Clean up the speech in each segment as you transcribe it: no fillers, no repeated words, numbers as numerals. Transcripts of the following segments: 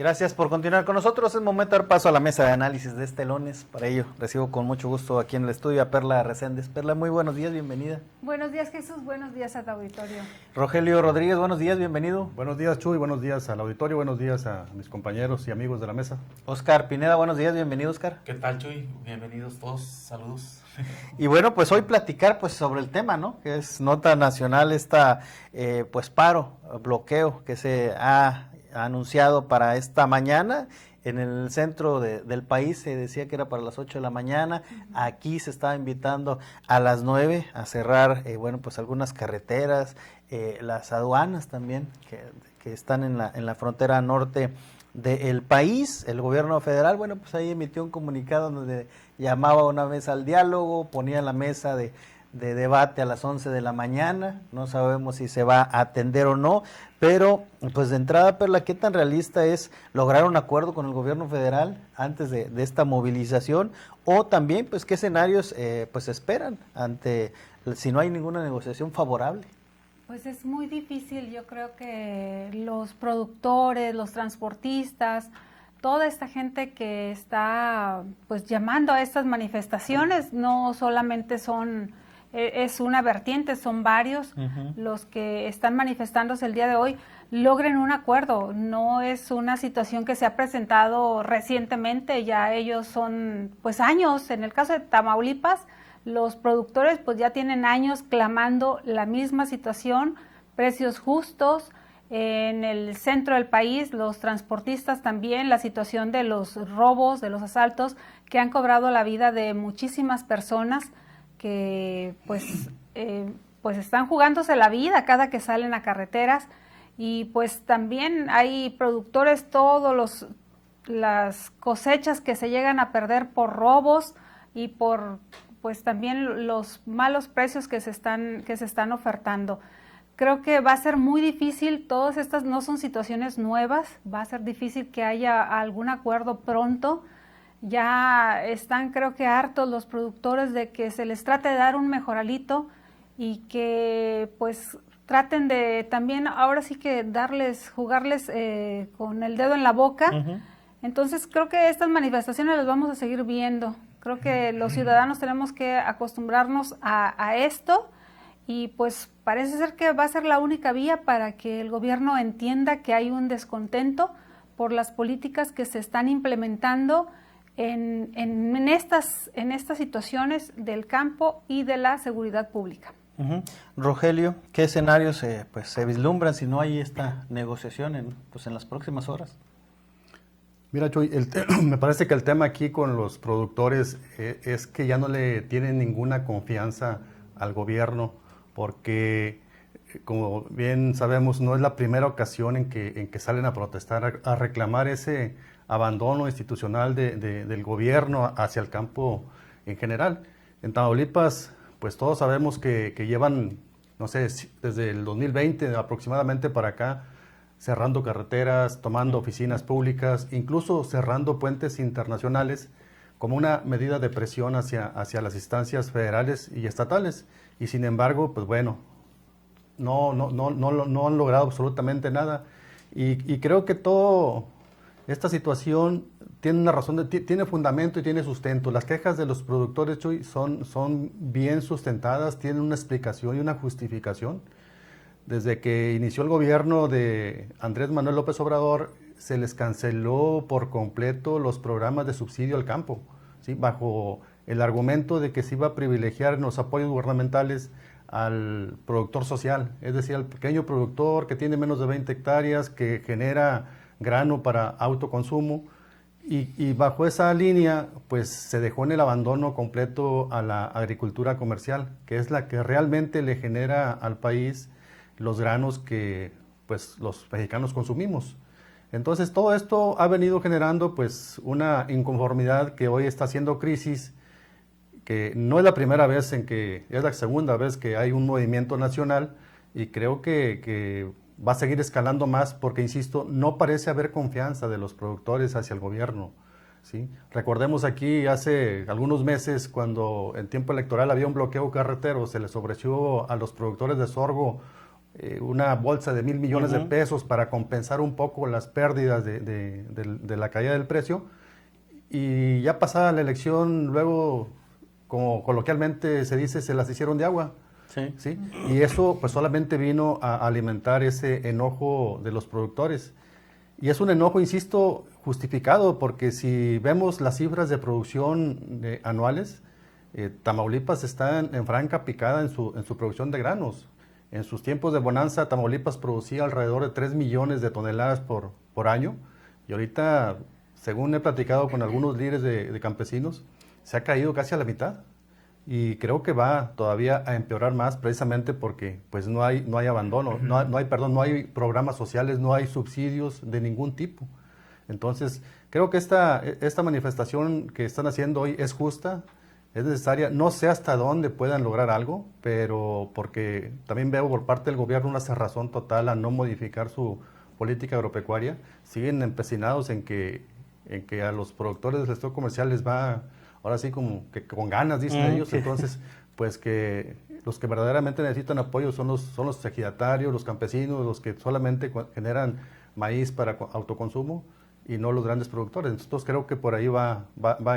Gracias por continuar con nosotros. Es momento de dar paso a la mesa de análisis de este lunes. Para ello, recibo con mucho gusto aquí en el estudio a Perla Reséndez. Perla, muy buenos días, bienvenida. Buenos días, Jesús. Buenos días al auditorio. Rogelio Rodríguez, buenos días, bienvenido. Buenos días, Chuy. Buenos días al auditorio. Buenos días a mis compañeros y amigos de la mesa. Oscar Pineda, buenos días, bienvenido, Oscar. ¿Qué tal, Chuy? Bienvenidos todos, saludos. Y bueno, pues hoy platicar pues sobre el tema, ¿no? Que es nota nacional pues paro, bloqueo que se ha anunciado para esta mañana. En el centro del país se decía que era para las 8 de la mañana. Aquí se estaba invitando a las 9 a cerrar, pues algunas carreteras, las aduanas también que están en la frontera norte del país. El gobierno federal, pues ahí emitió un comunicado donde llamaba una vez al diálogo, ponía la mesa de debate a las 11 de la mañana. No sabemos si se va a atender o no, pero pues de entrada, Perla, ¿qué tan realista es lograr un acuerdo con el gobierno federal antes de esta movilización? O también, pues, ¿qué escenarios pues esperan ante si no hay ninguna negociación favorable? Pues es muy difícil. Yo creo que los productores, los transportistas, toda esta gente que está pues llamando a estas manifestaciones, no solamente es una vertiente, son varios los que están manifestándose el día de hoy, logren un acuerdo. No es una situación que se ha presentado recientemente, ya ellos son pues años. En el caso de Tamaulipas, los productores pues ya tienen años clamando la misma situación, precios justos. En el centro del país, los transportistas también, la situación de los robos, de los asaltos que han cobrado la vida de muchísimas personas que pues están jugándose la vida cada que salen a carreteras. Y pues también hay productores, las cosechas que se llegan a perder por robos y por pues también los malos precios que se están ofertando. Creo que va a ser muy difícil. Todas estas no son situaciones nuevas, va a ser difícil que haya algún acuerdo pronto. Ya están, creo que hartos los productores de que se les trate de dar un mejoralito y que pues traten de también ahora sí que jugarles con el dedo en la boca. Entonces creo que estas manifestaciones las vamos a seguir viendo. Creo que los ciudadanos tenemos que acostumbrarnos a esto y pues parece ser que va a ser la única vía para que el gobierno entienda que hay un descontento por las políticas que se están implementando en estas situaciones del campo y de la seguridad pública. Rogelio, ¿qué escenarios se vislumbran si no hay esta negociación en las próximas horas? Mira, Chuy, me parece que el tema aquí con los productores es que ya no le tienen ninguna confianza al gobierno, porque como bien sabemos no es la primera ocasión en que salen a protestar, a reclamar ese abandono institucional del gobierno hacia el campo en general. En Tamaulipas, pues todos sabemos que llevan, no sé, desde el 2020 aproximadamente para acá, cerrando carreteras, tomando oficinas públicas, incluso cerrando puentes internacionales como una medida de presión hacia las instancias federales y estatales. Y sin embargo, pues bueno, no han logrado absolutamente nada. Y creo que toda esta situación tiene una razón, tiene fundamento y tiene sustento. Las quejas de los productores, Chuy, son bien sustentadas, tienen una explicación y una justificación. Desde que inició el gobierno de Andrés Manuel López Obrador, se les canceló por completo los programas de subsidio al campo, ¿sí? Bajo el argumento de que se iba a privilegiar en los apoyos gubernamentales al productor social, es decir, al pequeño productor que tiene menos de 20 hectáreas, que genera grano para autoconsumo, y bajo esa línea pues se dejó en el abandono completo a la agricultura comercial, que es la que realmente le genera al país los granos que pues los mexicanos consumimos. Entonces todo esto ha venido generando pues una inconformidad que hoy está haciendo crisis, que no es la primera vez es la segunda vez que hay un movimiento nacional, y creo que va a seguir escalando más porque, insisto, no parece haber confianza de los productores hacia el gobierno, ¿sí? Recordemos aquí hace algunos meses, cuando en tiempo electoral había un bloqueo carretero, se les ofreció a los productores de sorgo una bolsa de 1,000 millones de pesos para compensar un poco las pérdidas de la caída del precio. Y ya pasada la elección, luego, como coloquialmente se dice, se las hicieron de agua. Sí. ¿Sí? Y eso pues solamente vino a alimentar ese enojo de los productores. Y es un enojo, insisto, justificado, porque si vemos las cifras de producción anuales, Tamaulipas está en franca picada en su producción de granos. En sus tiempos de bonanza, Tamaulipas producía alrededor de 3 millones de toneladas por año, y ahorita, según he platicado con algunos líderes de campesinos, se ha caído casi a la mitad. Y creo que va todavía a empeorar más, precisamente porque pues no hay abandono, no hay programas sociales, no hay subsidios de ningún tipo. Entonces, creo que esta manifestación que están haciendo hoy es justa, es necesaria. No sé hasta dónde puedan lograr algo, pero porque también veo por parte del gobierno una cerrazón total a no modificar su política agropecuaria. Siguen empecinados en que a los productores del sector comercial les va, ahora sí, como que con ganas, dicen ellos. Sí. Entonces, pues que los que verdaderamente necesitan apoyo son los ejidatarios, los campesinos, los que solamente generan maíz para autoconsumo, y no los grandes productores. Entonces creo que por ahí va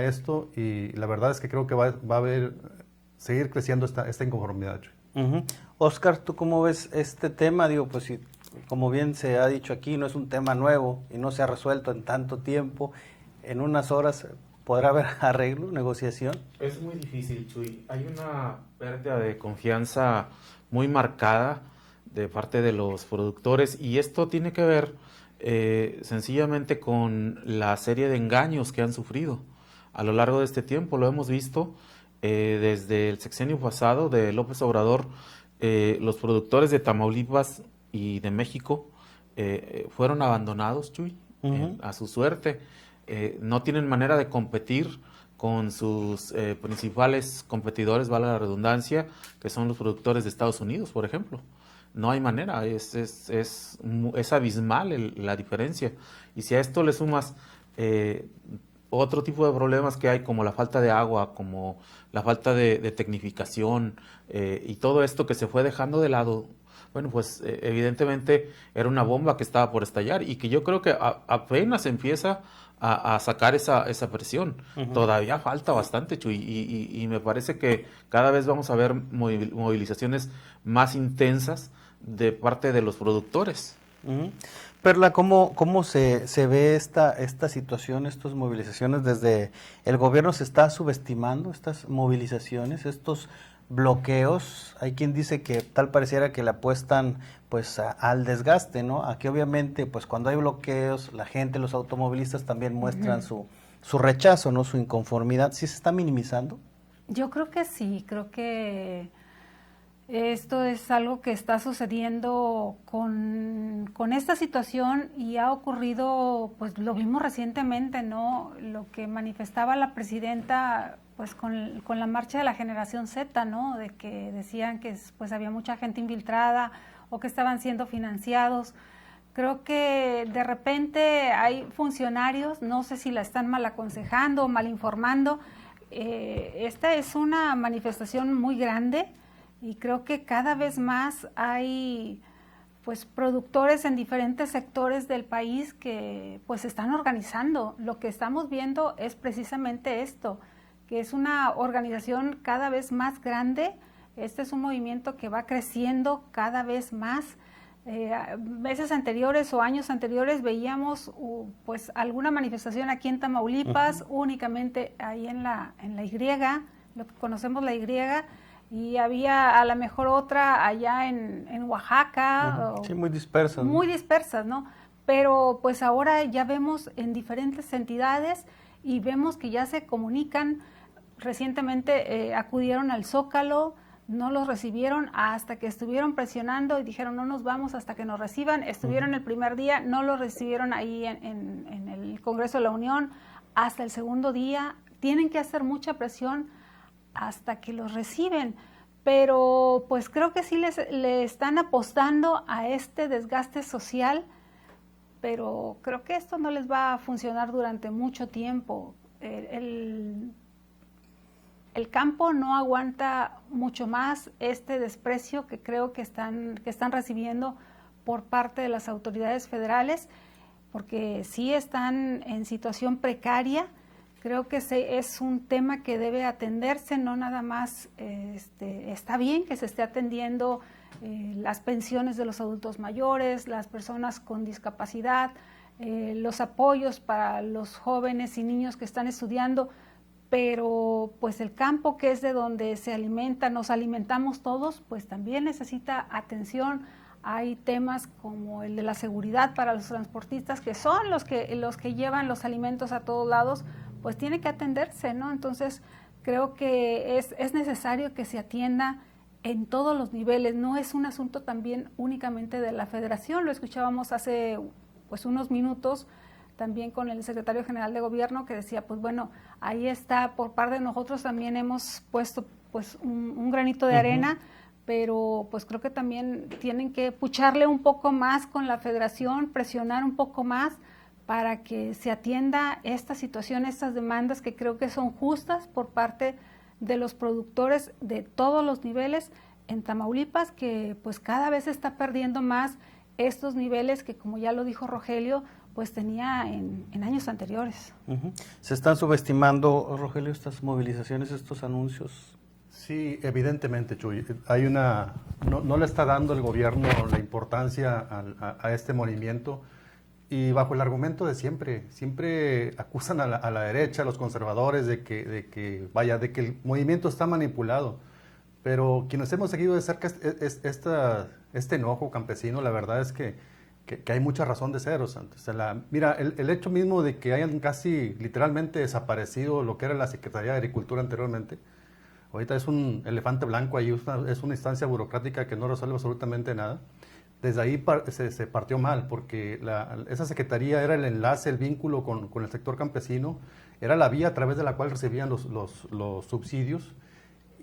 esto, y la verdad es que creo que va a seguir creciendo esta inconformidad. Oscar, ¿tú cómo ves este tema? Digo, pues si, como bien se ha dicho aquí, no es un tema nuevo y no se ha resuelto en tanto tiempo. En unas horas, ¿podrá haber arreglo, negociación? Es muy difícil, Chuy. Hay una pérdida de confianza muy marcada de parte de los productores, y esto tiene que ver sencillamente con la serie de engaños que han sufrido a lo largo de este tiempo. Lo hemos visto desde el sexenio pasado de López Obrador. Los productores de Tamaulipas y de México fueron abandonados, Chuy, a su suerte. No tienen manera de competir con sus principales competidores, valga la redundancia, que son los productores de Estados Unidos, por ejemplo. No hay manera, es abismal la diferencia. Y si a esto le sumas otro tipo de problemas que hay, como la falta de agua, como la falta de tecnificación, y todo esto que se fue dejando de lado, bueno, pues evidentemente era una bomba que estaba por estallar, y que yo creo que apenas empieza a sacar esa presión. Todavía falta bastante, Chuy, y me parece que cada vez vamos a ver movilizaciones más intensas de parte de los productores. Perla, ¿cómo se ve esta situación, estas movilizaciones? Desde el gobierno se está subestimando estas movilizaciones, estos bloqueos. Hay quien dice que tal pareciera que le apuestan pues al desgaste, ¿no? Aquí obviamente pues cuando hay bloqueos, la gente, los automovilistas también muestran su rechazo, ¿no? Su inconformidad. ¿Sí se está minimizando? Yo creo que sí, creo que esto es algo que está sucediendo con esta situación, y ha ocurrido, pues lo vimos recientemente, ¿no? Lo que manifestaba la presidenta, pues con la marcha de la generación Z, ¿no? De que decían que pues había mucha gente infiltrada o que estaban siendo financiados. Creo que de repente hay funcionarios, no sé si la están mal aconsejando o mal informando. Esta es una manifestación muy grande, y creo que cada vez más hay pues productores en diferentes sectores del país que pues se están organizando. Lo que estamos viendo es precisamente esto, que es una organización cada vez más grande. Este es un movimiento que va creciendo cada vez más. Meses anteriores o años anteriores veíamos pues alguna manifestación aquí en Tamaulipas, únicamente ahí en la Y, lo que conocemos la Y, y había a lo mejor otra allá en Oaxaca. Sí, muy dispersas. Muy dispersas, ¿no? Pero pues ahora ya vemos en diferentes entidades, y vemos que ya se comunican. Recientemente acudieron al Zócalo, no los recibieron hasta que estuvieron presionando y dijeron no nos vamos hasta que nos reciban. Estuvieron el primer día, no los recibieron ahí en el Congreso de la Unión, hasta el segundo día. Tienen que hacer mucha presión hasta que los reciben, pero pues creo que sí le están apostando a este desgaste social, pero creo que esto no les va a funcionar durante mucho tiempo. El el campo no aguanta mucho más este desprecio que creo que están recibiendo por parte de las autoridades federales, porque sí están en situación precaria. Creo que es un tema que debe atenderse, no nada más, está bien que se esté atendiendo las pensiones de los adultos mayores, las personas con discapacidad, los apoyos para los jóvenes y niños que están estudiando, pero pues el campo, que es de donde nos alimentamos todos, pues también necesita atención. Hay temas como el de la seguridad para los transportistas, que son los que llevan los alimentos a todos lados, pues tiene que atenderse, ¿no? Entonces creo que es necesario que se atienda en todos los niveles. No es un asunto también únicamente de la Federación. Lo escuchábamos hace pues unos minutos también con el secretario general de gobierno, que decía, pues bueno, ahí está, por parte de nosotros también hemos puesto pues un granito de arena, pero pues creo que también tienen que pucharle un poco más con la Federación, presionar un poco más para que se atienda esta situación, estas demandas que creo que son justas por parte de los productores de todos los niveles en Tamaulipas, que pues cada vez está perdiendo más estos niveles que, como ya lo dijo Rogelio, pues tenía en años anteriores. ¿Se están subestimando, Rogelio, estas movilizaciones, estos anuncios? Sí, evidentemente, Chuy. No le está dando el gobierno la importancia a este movimiento, y bajo el argumento de siempre acusan a la derecha, a los conservadores, de que el movimiento está manipulado. Pero quienes hemos seguido de cerca este enojo campesino, la verdad es que hay mucha razón de ser. O sea, mira, el hecho mismo de que hayan casi literalmente desaparecido lo que era la Secretaría de Agricultura anteriormente, ahorita es un elefante blanco ahí, es una instancia burocrática que no resuelve absolutamente nada. Desde ahí se partió mal, porque esa secretaría era el enlace, el vínculo con el sector campesino, era la vía a través de la cual recibían los subsidios.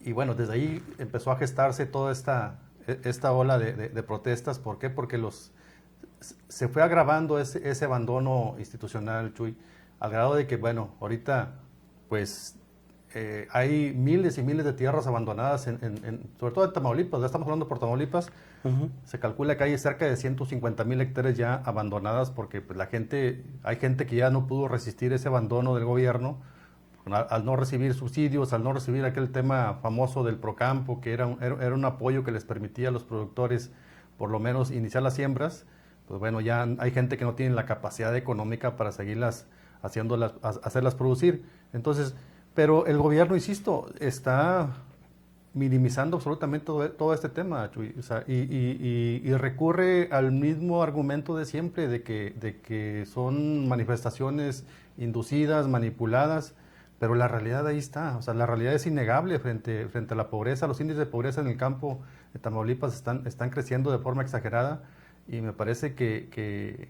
Y bueno, desde ahí empezó a gestarse toda esta ola de protestas. ¿Por qué? Porque se fue agravando ese abandono institucional, Chuy, al grado de que, bueno, ahorita pues hay miles y miles de tierras abandonadas, sobre todo en Tamaulipas. Ya estamos hablando por Tamaulipas. Se calcula que hay cerca de 150,000 hectáreas ya abandonadas, porque pues, hay gente que ya no pudo resistir ese abandono del gobierno, al no recibir subsidios, al no recibir aquel tema famoso del Procampo, que era un apoyo que les permitía a los productores por lo menos iniciar las siembras. Pues bueno, ya hay gente que no tiene la capacidad económica para seguirlas hacerlas producir. Entonces, pero el gobierno, insisto, está minimizando absolutamente todo este tema, Chuy. O sea, y recurre al mismo argumento de siempre, de que son manifestaciones inducidas, manipuladas, pero la realidad ahí está. O sea, la realidad es innegable frente a la pobreza. Los índices de pobreza en el campo de Tamaulipas están creciendo de forma exagerada, y me parece que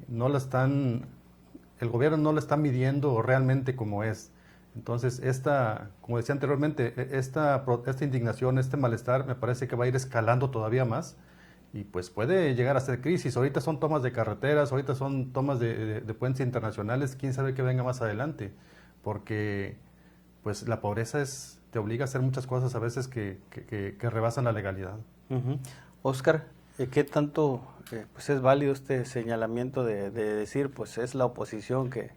el gobierno no la está midiendo realmente como es. Entonces, como decía anteriormente, esta indignación, este malestar, me parece que va a ir escalando todavía más, y pues puede llegar a ser crisis. Ahorita son tomas de carreteras, ahorita son tomas de puentes internacionales, quién sabe qué venga más adelante, porque pues la pobreza te obliga a hacer muchas cosas a veces que rebasan la legalidad. Óscar, ¿qué tanto pues es válido este señalamiento de decir, pues es la oposición que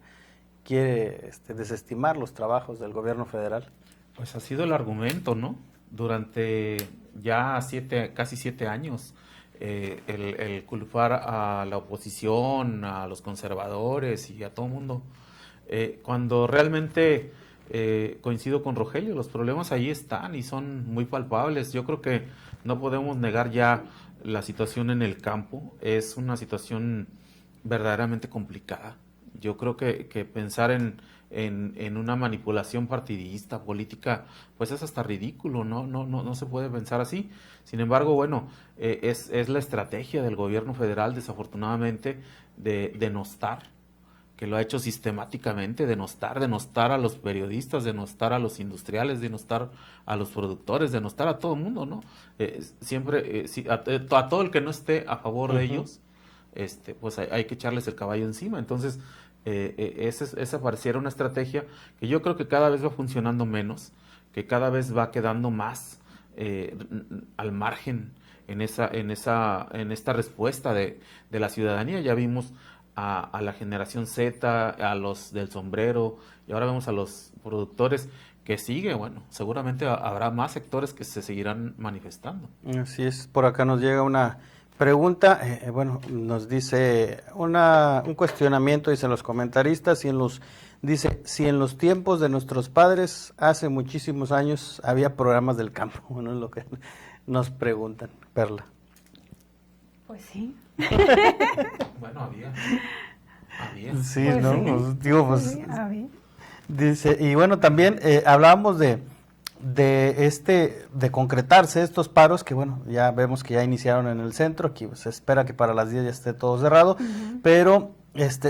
quiere desestimar los trabajos del gobierno federal? Pues ha sido el argumento, ¿no? Durante ya casi 7 años, el culpar a la oposición, a los conservadores y a todo el mundo, cuando realmente coincido con Rogelio, los problemas ahí están y son muy palpables. Yo creo que no podemos negar ya la situación en el campo. Es una situación verdaderamente complicada. Yo creo que pensar en una manipulación partidista, política, pues es hasta ridículo, no se puede pensar así. Sin embargo, bueno, es la estrategia del gobierno federal, desafortunadamente, de denostar, que lo ha hecho sistemáticamente, denostar a los periodistas, denostar a los industriales, denostar a los productores, denostar a todo el mundo, ¿no? Siempre, a todo el que no esté a favor de ellos, pues hay que echarles el caballo encima. Entonces, esa pareciera una estrategia que yo creo que cada vez va funcionando menos, que cada vez va quedando más al margen en esta respuesta de la ciudadanía. Ya vimos a la generación Z, a los del sombrero, y ahora vemos a los productores que sigue. Bueno, seguramente habrá más sectores que se seguirán manifestando. Así es, por acá nos llega una pregunta, bueno, nos dice un cuestionamiento, dicen los comentaristas, dice, si en los tiempos de nuestros padres, hace muchísimos años, había programas del campo, bueno, es lo que nos preguntan. Perla. Pues sí. Bueno, había. Sí, Pues ¿no? sí. Pues, digo, pues, Sí, había. dice, y bueno, también hablábamos de concretarse estos paros, que bueno, ya vemos que ya iniciaron en el centro, aquí se espera que para las 10 ya esté todo cerrado, pero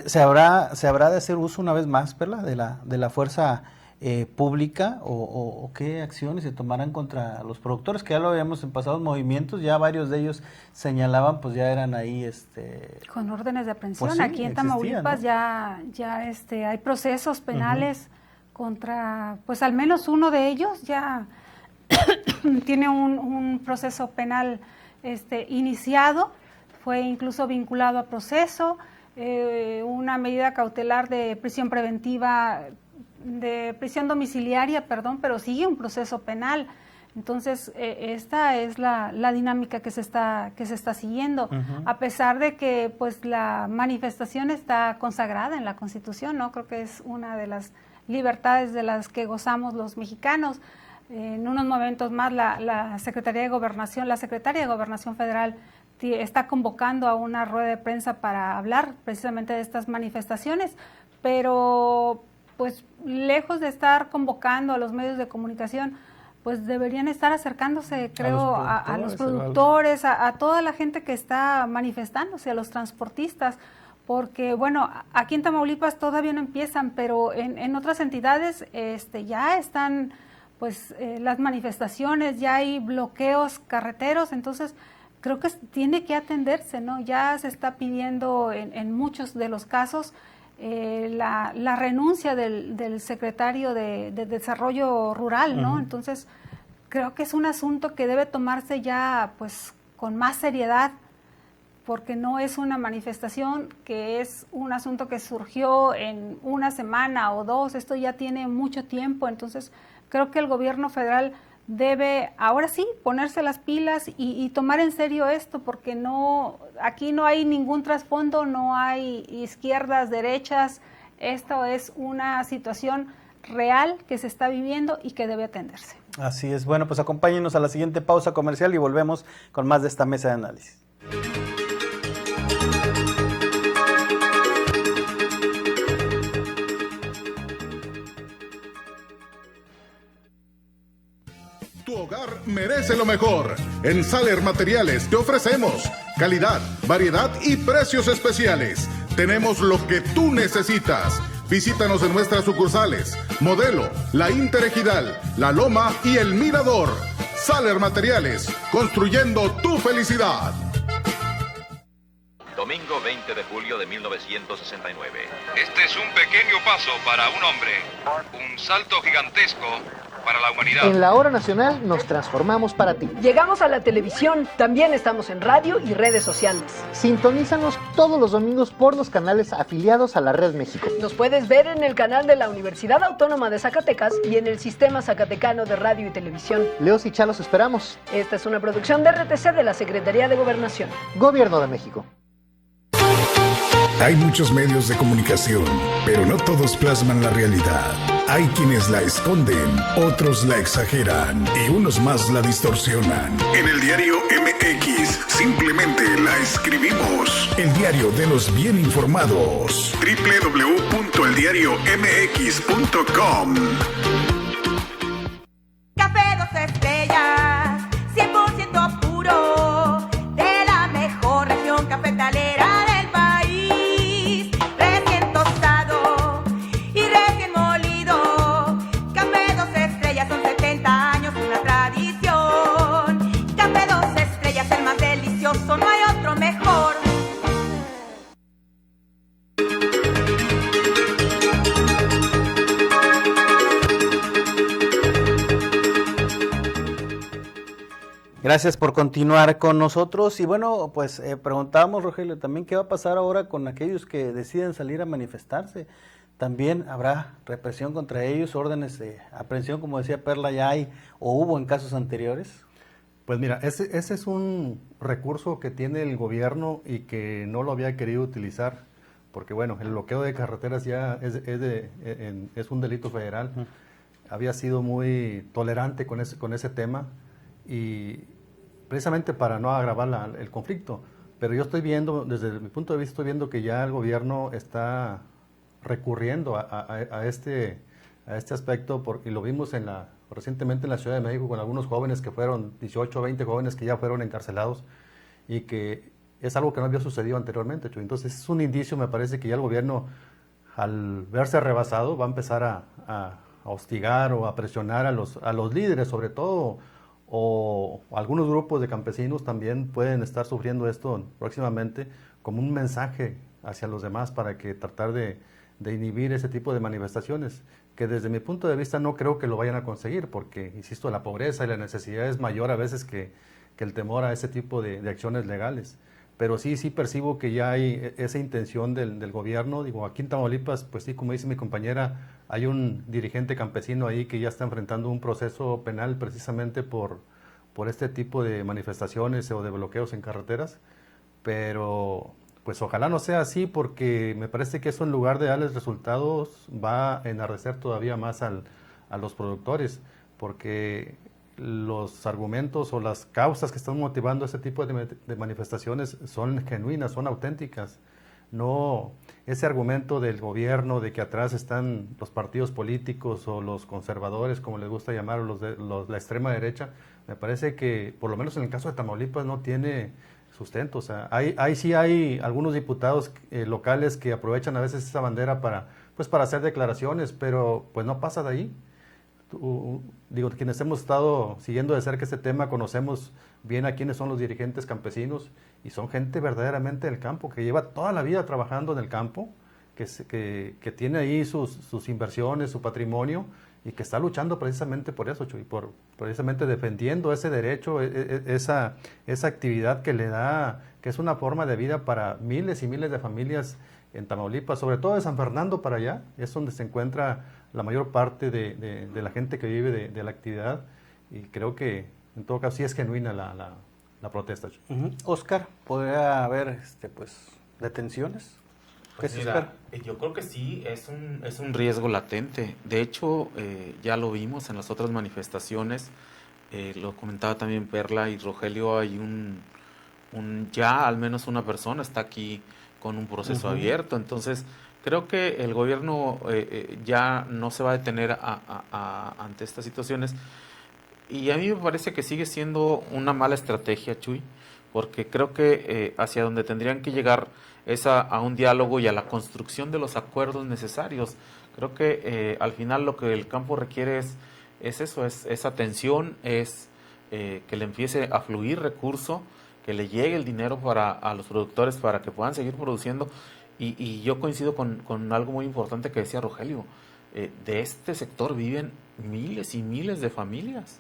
se habrá de hacer uso una vez más, Perla, de la fuerza pública, o qué acciones se tomarán contra los productores, que ya lo habíamos en pasados movimientos, ya varios de ellos señalaban, pues ya eran ahí con órdenes de aprehensión. Pues sí, aquí en Tamaulipas, ¿no? ya hay procesos penales contra, pues al menos uno de ellos ya tiene un proceso penal iniciado, fue incluso vinculado a proceso, una medida cautelar de prisión preventiva, de prisión domiciliaria, pero sigue un proceso penal. Entonces, esta es la dinámica que se está siguiendo, a pesar de que pues la manifestación está consagrada en la Constitución, ¿no? Creo que es una de las libertades de las que gozamos los mexicanos. En unos momentos más la secretaria de Gobernación Federal está convocando a una rueda de prensa para hablar precisamente de estas manifestaciones, pero pues lejos de estar convocando a los medios de comunicación, pues deberían estar acercándose, creo, a los productores, a toda la gente que está manifestándose, a los transportistas, porque bueno, aquí en Tamaulipas todavía no empiezan, pero en otras entidades ya están pues las manifestaciones, ya hay bloqueos carreteros, entonces creo que tiene que atenderse, ¿no? Ya se está pidiendo en muchos de los casos la renuncia del secretario de Desarrollo Rural, ¿no? Entonces, creo que es un asunto que debe tomarse ya pues con más seriedad, porque no es una manifestación, que es un asunto que surgió en una semana o dos, esto ya tiene mucho tiempo, entonces creo que el gobierno federal debe ahora sí ponerse las pilas y tomar en serio esto, porque aquí no hay ningún trasfondo, no hay izquierdas, derechas, esto es una situación real que se está viviendo y que debe atenderse. Así es, bueno, pues acompáñenos a la siguiente pausa comercial y volvemos con más de esta mesa de análisis. Tu hogar merece lo mejor. En Saler Materiales te ofrecemos calidad, variedad y precios especiales. Tenemos lo que tú necesitas. Visítanos en nuestras sucursales: Modelo, La Interejidal, La Loma y El Mirador. Saler Materiales, construyendo tu felicidad. Domingo 20 de julio de 1969. Este es un pequeño paso para un hombre, un salto gigantesco para la humanidad. En la hora nacional nos transformamos para ti. Llegamos a la televisión, también estamos en radio y redes sociales. Sintonízanos todos los domingos por los canales afiliados a la Red México. Nos puedes ver en el canal de la Universidad Autónoma de Zacatecas y en el Sistema Zacatecano de Radio y Televisión. Leos y Chalos esperamos. Esta es una producción de RTC de la Secretaría de Gobernación. Gobierno de México. Hay muchos medios de comunicación, pero no todos plasman la realidad. Hay quienes la esconden, otros la exageran y unos más la distorsionan. En el diario MX simplemente la escribimos. El diario de los bien informados. www.eldiariomx.com. Café 2 estrellas, 100% puro, de la mejor región cafetalera del país. Recién tostado y recién molido. Café 2 estrellas, son 70 años, una tradición. Café 2 estrellas, el más delicioso, no hay otro mejor. Gracias por continuar con nosotros. Y bueno, pues preguntábamos, Rogelio, también qué va a pasar ahora con aquellos que deciden salir a manifestarse. También habrá represión contra ellos, órdenes de aprehensión, como decía Perla, ya hay o hubo en casos anteriores. Pues mira, ese es un recurso que tiene el gobierno y que no lo había querido utilizar, porque bueno, el bloqueo de carreteras ya es un delito federal. Había sido muy tolerante con ese tema y precisamente para no agravar el conflicto. Pero yo estoy viendo, desde mi punto de vista, estoy viendo que ya el gobierno está recurriendo a este aspecto, y lo vimos recientemente en la Ciudad de México con algunos jóvenes que fueron, 18 o 20 jóvenes que ya fueron encarcelados, y que es algo que no había sucedido anteriormente. Entonces es un indicio, me parece, que ya el gobierno, al verse rebasado, va a empezar a hostigar o a presionar a los líderes, sobre todo, o algunos grupos de campesinos también pueden estar sufriendo esto próximamente, como un mensaje hacia los demás para que tratar de inhibir ese tipo de manifestaciones, que desde mi punto de vista no creo que lo vayan a conseguir, porque, insisto, la pobreza y la necesidad es mayor a veces que el temor a ese tipo de acciones legales. Pero sí percibo que ya hay esa intención del gobierno. Digo, aquí en Tamaulipas, pues sí, como dice mi compañera, hay un dirigente campesino ahí que ya está enfrentando un proceso penal precisamente por este tipo de manifestaciones o de bloqueos en carreteras, pero pues ojalá no sea así, porque me parece que eso, en lugar de darles resultados, va a enardecer todavía más a los productores, porque los argumentos o las causas que están motivando este tipo de manifestaciones son genuinas, son auténticas. No ese argumento del gobierno de que atrás están los partidos políticos o los conservadores, como les gusta llamar, o la extrema derecha. Me parece que, por lo menos en el caso de Tamaulipas, no tiene sustento. O sea, sí hay algunos diputados locales que aprovechan a veces esa bandera para hacer declaraciones, pero pues no pasa de ahí. Quienes hemos estado siguiendo de cerca este tema, conocemos bien a quiénes son los dirigentes campesinos, y son gente verdaderamente del campo, que lleva toda la vida trabajando en el campo, que tiene ahí sus inversiones, su patrimonio, y que está luchando precisamente por eso, y precisamente defendiendo ese derecho, esa actividad que le da, que es una forma de vida para miles y miles de familias en Tamaulipas, sobre todo de San Fernando para allá, es donde se encuentra la mayor parte de la gente que vive de la actividad, y creo que en todo caso sí es genuina la protesta. Oscar, ¿podría haber detenciones? Pues mira, yo creo que sí, es un riesgo latente. De hecho, ya lo vimos en las otras manifestaciones, lo comentaba también Perla y Rogelio, hay ya al menos una persona está aquí con un proceso abierto. Entonces, creo que el gobierno ya no se va a detener ante estas situaciones, y a mí me parece que sigue siendo una mala estrategia, Chuy, porque creo que hacia donde tendrían que llegar es a un diálogo y a la construcción de los acuerdos necesarios. Creo que al final lo que el campo requiere es eso, es atención, es que le empiece a fluir recurso, que le llegue el dinero a los productores para que puedan seguir produciendo. Y yo coincido con algo muy importante que decía Rogelio. De este sector viven miles y miles de familias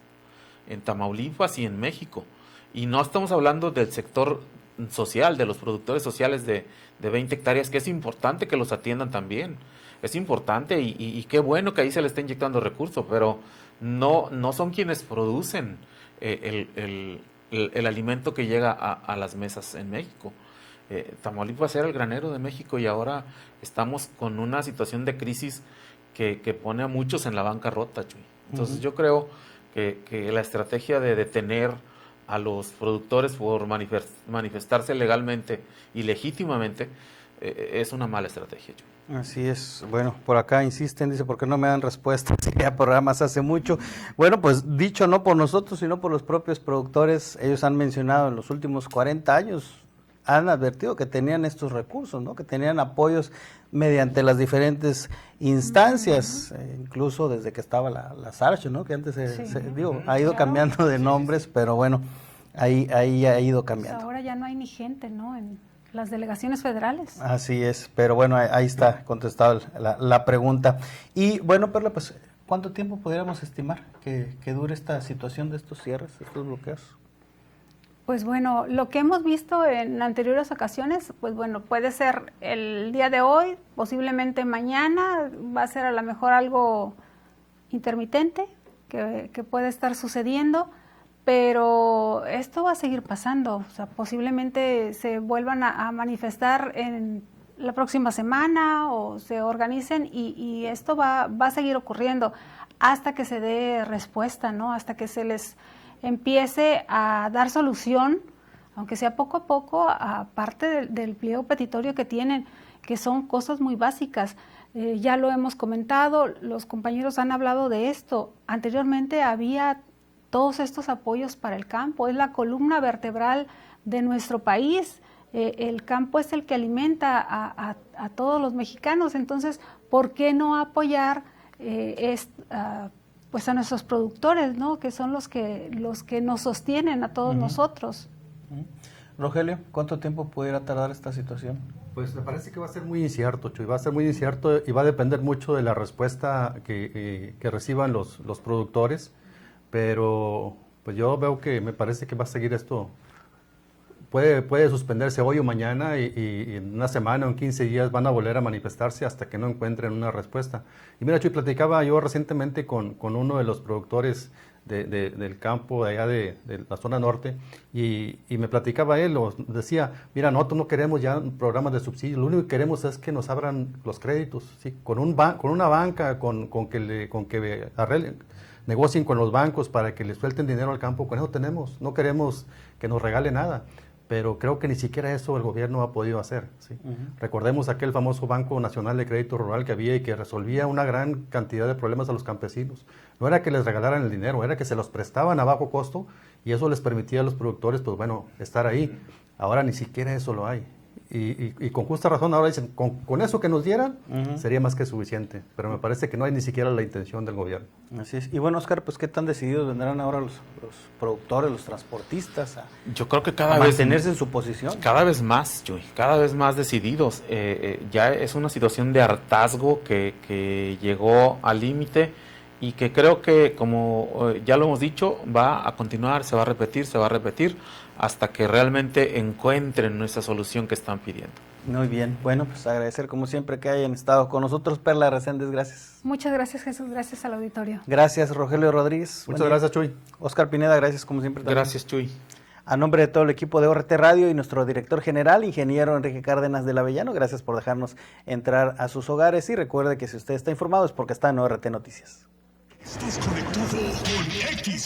en Tamaulipas y en México. Y no estamos hablando del sector social, de los productores sociales de 20 hectáreas, que es importante que los atiendan también. Es importante y qué bueno que ahí se le está inyectando recursos, pero no son quienes producen el alimento que llega a las mesas en México. Tamaulipas era el granero de México, y ahora estamos con una situación de crisis que pone a muchos en la bancarrota, Chuy. Entonces yo creo que la estrategia de detener a los productores por manifestarse legalmente y legítimamente es una mala estrategia, Chuy. Así es. Bueno, por acá insisten, dice, ¿por qué no me dan respuesta? Si ya programas hace mucho. Bueno, pues dicho no por nosotros, sino por los propios productores. Ellos han mencionado en los últimos 40 años, han advertido que tenían estos recursos, ¿no? Que tenían apoyos mediante las diferentes instancias, incluso desde que estaba la SARCH, ¿no? Que antes ha ido cambiando de nombres, pero bueno, ahí ha ido cambiando. Pues ahora ya no hay ni gente, ¿no? En las delegaciones federales. Así es, pero bueno, ahí está contestada la pregunta. Y bueno, Perla, pues, ¿cuánto tiempo podríamos estimar que dure esta situación de estos cierres, estos bloqueos? Pues bueno, lo que hemos visto en anteriores ocasiones, pues bueno, puede ser el día de hoy, posiblemente mañana, va a ser a lo mejor algo intermitente que puede estar sucediendo, pero esto va a seguir pasando, o sea, posiblemente se vuelvan a manifestar en la próxima semana o se organicen y esto va a seguir ocurriendo hasta que se dé respuesta, ¿no? Hasta que se les empiece a dar solución, aunque sea poco a poco, aparte del pliego petitorio que tienen, que son cosas muy básicas. Ya lo hemos comentado, los compañeros han hablado de esto. Anteriormente había todos estos apoyos para el campo, es la columna vertebral de nuestro país. El campo es el que alimenta a todos los mexicanos, entonces, ¿por qué no apoyar pues a nuestros productores, ¿no? Que son los que nos sostienen a todos nosotros? Rogelio, ¿cuánto tiempo pudiera tardar esta situación? Pues me parece que va a ser muy incierto, Chuy, va a ser muy incierto y va a depender mucho de la respuesta que reciban los productores, pero pues yo veo que me parece que va a seguir esto. Puede suspenderse hoy o mañana y en una semana o en 15 días van a volver a manifestarse hasta que no encuentren una respuesta. Y mira, Chuy, platicaba yo recientemente con uno de los productores del campo de allá de la zona norte y me platicaba él, decía, mira, nosotros no queremos ya programas de subsidio, lo único que queremos es que nos abran los créditos, ¿sí? Con una banca, con que negocien con los bancos para que les suelten dinero al campo, con eso tenemos, no queremos que nos regale nada. Pero creo que ni siquiera eso el gobierno ha podido hacer, ¿sí? Recordemos aquel famoso Banco Nacional de Crédito Rural que había y que resolvía una gran cantidad de problemas a los campesinos. No era que les regalaran el dinero, era que se los prestaban a bajo costo y eso les permitía a los productores, pues bueno, estar ahí. Ahora ni siquiera eso lo hay. Y con justa razón ahora dicen, con eso que nos dieran sería más que suficiente, pero me parece que no hay ni siquiera la intención del gobierno. Así es. Y bueno, Oscar, pues ¿qué tan decididos vendrán ahora los productores, los transportistas Yo creo que a mantenerse en su posición? Cada vez más, Chuy, cada vez más decididos. Ya es una situación de hartazgo que llegó al límite y que creo que, como ya lo hemos dicho, va a continuar, se va a repetir hasta que realmente encuentren esa solución que están pidiendo. Muy bien, bueno, pues agradecer como siempre que hayan estado con nosotros. Perla Reséndez, gracias. Muchas gracias, Jesús, gracias al auditorio. Gracias, Rogelio Rodríguez. Muchas gracias, Chuy. Oscar Pineda, gracias como siempre también. Gracias, Chuy. A nombre de todo el equipo de ORT Radio y nuestro director general, ingeniero Enrique Cárdenas del Avellano, gracias por dejarnos entrar a sus hogares y recuerde que si usted está informado es porque está en ORT Noticias. Estás conectado con XR